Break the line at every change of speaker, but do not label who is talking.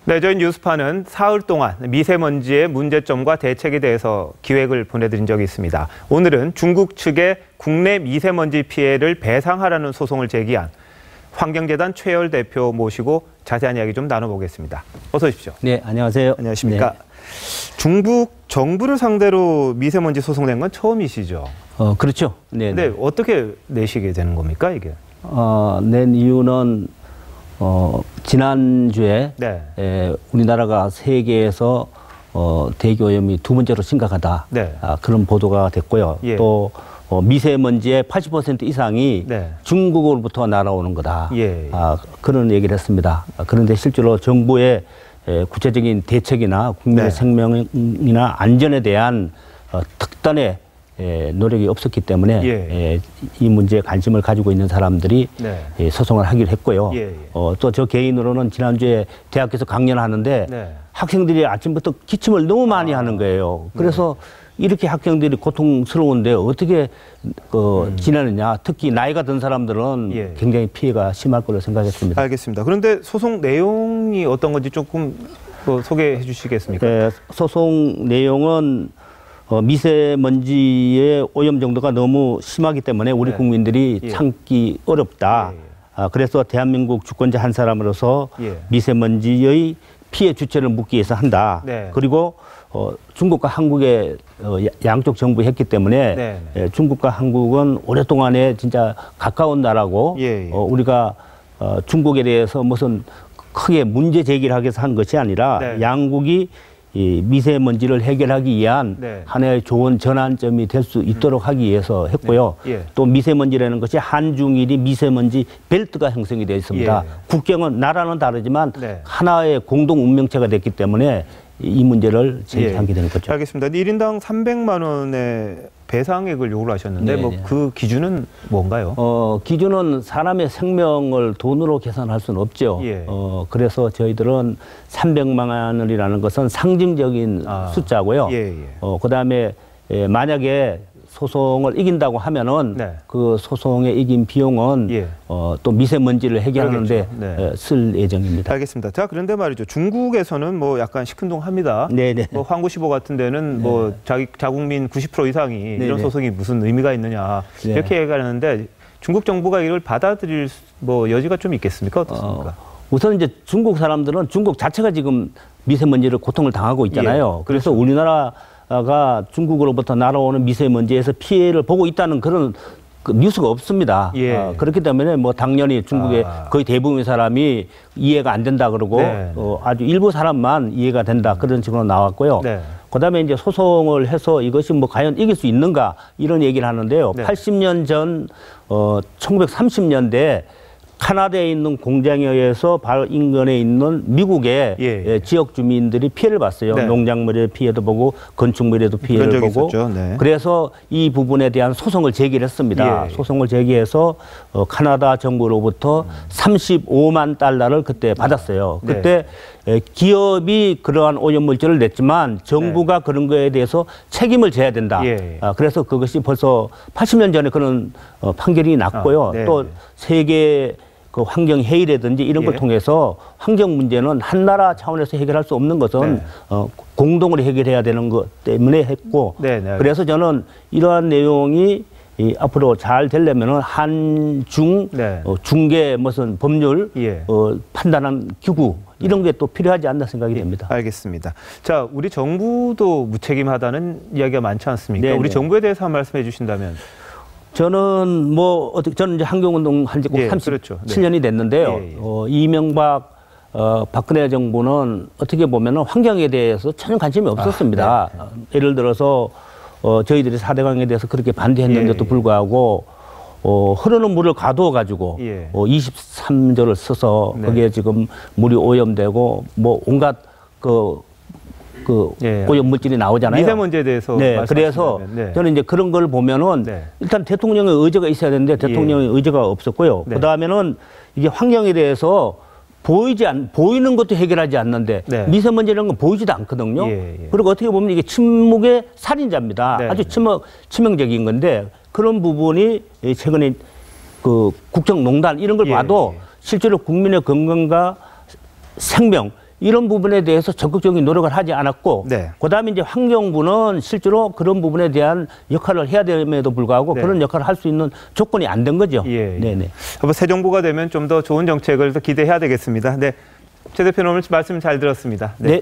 네, 저희 뉴스파는 사흘 동안 미세먼지의 문제점과 대책에 대해서 기획을 보내드린 적이 있습니다. 오늘은 중국 측에 국내 미세먼지 피해를 배상하라는 소송을 제기한 환경재단 최열 대표 모시고 자세한 이야기 좀 나눠보겠습니다. 어서 오십시오.
네, 안녕하세요.
안녕하십니까. 네. 중국 정부를 상대로 미세먼지 소송 낸 건 처음이시죠?
그렇죠. 네.
근데 어떻게 내시게 되는 겁니까, 이게?
낸 이유는 지난주에
네.
우리나라가 세계에서 대기오염이 두 번째로 심각하다.
네.
그런 보도가 됐고요.
예.
또 미세먼지의 80% 이상이
네.
중국으로부터 날아오는 거다.
예.
그런 얘기를 했습니다. 그런데 실제로 정부의 구체적인 대책이나 국민의
네.
생명이나 안전에 대한 특단의 노력이 없었기 때문에 이 문제에 관심을 가지고 있는 사람들이
네.
소송을 하기로 했고요. 또 저 개인으로는 지난주에 대학에서 강연하는데
네.
학생들이 아침부터 기침을 너무 많이 하는 거예요. 그래서 이렇게 학생들이 고통스러운데 어떻게 지내느냐. 특히 나이가 든 사람들은 굉장히 피해가 심할 걸로 생각했습니다.
알겠습니다. 그런데 소송 내용이 어떤 건지 조금 소개해 주시겠습니까?
네, 소송 내용은 미세먼지의 오염 정도가 너무 심하기 때문에 우리 국민들이 참기 어렵다. 그래서 대한민국 주권자 한 사람으로서 미세먼지의 피해 주체를 묻기 위해서 한다. 그리고 중국과 한국의 양쪽 정부 했기 때문에 중국과 한국은 오랫동안에 진짜 가까운 나라고 우리가 중국에 대해서 무슨 크게 문제 제기를 하기 위해서 한 것이 아니라 양국이 이 미세먼지를 해결하기 위한 하나의 좋은 전환점이 될 수 있도록 하기 위해서 했고요. 또 미세먼지라는 것이 한중일이 미세먼지 벨트가 형성이 되어 있습니다. 국경은 나라는 다르지만 하나의 공동 운명체가 됐기 때문에 이 문제를 제기하게 되는 거죠.
알겠습니다. 1인당 300만 원의 배상액을 요구를 하셨는데 그 기준은 뭔가요?
기준은 사람의 생명을 돈으로 계산할 수는 없죠. 그래서 저희들은 300만 원이라는 것은 상징적인 숫자고요. 그다음에 만약에 소송을 이긴다고 하면은 그 소송에 이긴 비용은 또 미세먼지를 해결하는데 쓸 예정입니다.
알겠습니다. 자, 그런데 말이죠. 중국에서는 뭐 약간 시큰둥합니다. 뭐 황구시보 같은 데는 뭐 자국민 90% 이상이 이런 소송이 무슨 의미가 있느냐 이렇게 얘기하는데 중국 정부가 이걸 받아들일 뭐 여지가 좀 있겠습니까? 어떻습니까?
우선 이제 중국 사람들은 중국 자체가 지금 미세먼지를 고통을 당하고 있잖아요. 그래서 우리나라가 중국으로부터 날아오는 미세먼지에서 피해를 보고 있다는 그런 뉴스가 없습니다. 그렇기 때문에 뭐 당연히 중국의 거의 대부분의 사람이 이해가 안 된다 그러고 아주 일부 사람만 이해가 된다 그런 식으로 나왔고요. 그다음에 이제 소송을 해서 이것이 뭐 과연 이길 수 있는가 이런 얘기를 하는데요. 80년 전 1930년대 카나다에 있는 공장에 의해서 바로 인근에 있는 미국의 지역 주민들이 피해를 봤어요. 농작물의 피해도 보고 건축물에도 피해를 보고 그래서 이 부분에 대한 소송을 제기를 했습니다. 소송을 제기해서 카나다 정부로부터 35만 달러를 그때 받았어요. 그때 기업이 그러한 오염물질을 냈지만 정부가 그런 거에 대해서 책임을 져야 된다. 그래서 그것이 벌써 80년 전에 그런 판결이 났고요. 또 세계 그 환경회의라든지 이런 걸 통해서 환경 문제는 한 나라 차원에서 해결할 수 없는 것은 공동으로 해결해야 되는 것 때문에 했고 그래서 저는 이러한 내용이 앞으로 잘 되려면 한중 중개 무슨 법률 판단한 기구 이런 게 또 필요하지 않나 생각이 됩니다.
알겠습니다. 자, 우리 정부도 무책임하다는 이야기가 많지 않습니까? 우리 정부에 대해서 한 말씀해 주신다면.
저는 저는 이제 환경운동 한 지 꼭 37년이 됐는데요. 이명박, 박근혜 정부는 어떻게 보면은 환경에 대해서 전혀 관심이 없었습니다. 예를 들어서 저희들이 4대강에 대해서 그렇게 반대했는데도 불구하고 흐르는 물을 가두어 가지고 23조를 써서 거기에 지금 물이 오염되고 뭐 온갖 오염물질이 나오잖아요.
미세먼지에 대해서
그래서 저는 이제 그런 걸 보면은 일단 대통령의 의지가 있어야 되는데 대통령의 의지가 없었고요. 그 다음에는 이게 환경에 대해서 보이는 것도 해결하지 않는데 미세먼지라는 건 보이지도 않거든요. 그리고 어떻게 보면 이게 침묵의 살인자입니다. 아주 치명적인 건데 그런 부분이 최근에 그 국정농단 이런 걸 봐도 실제로 국민의 건강과 생명 이런 부분에 대해서 적극적인 노력을 하지 않았고, 네. 그다음에 이제 환경부는 실제로 그런 부분에 대한 역할을 해야 됨에도 불구하고 네. 그런 역할을 할 수 있는 조건이 안 된 거죠.
예. 네네. 새 정부가 되면 좀 더 좋은 정책을 더 기대해야 되겠습니다. 네. 최 대표님 오늘 말씀 잘 들었습니다.
네.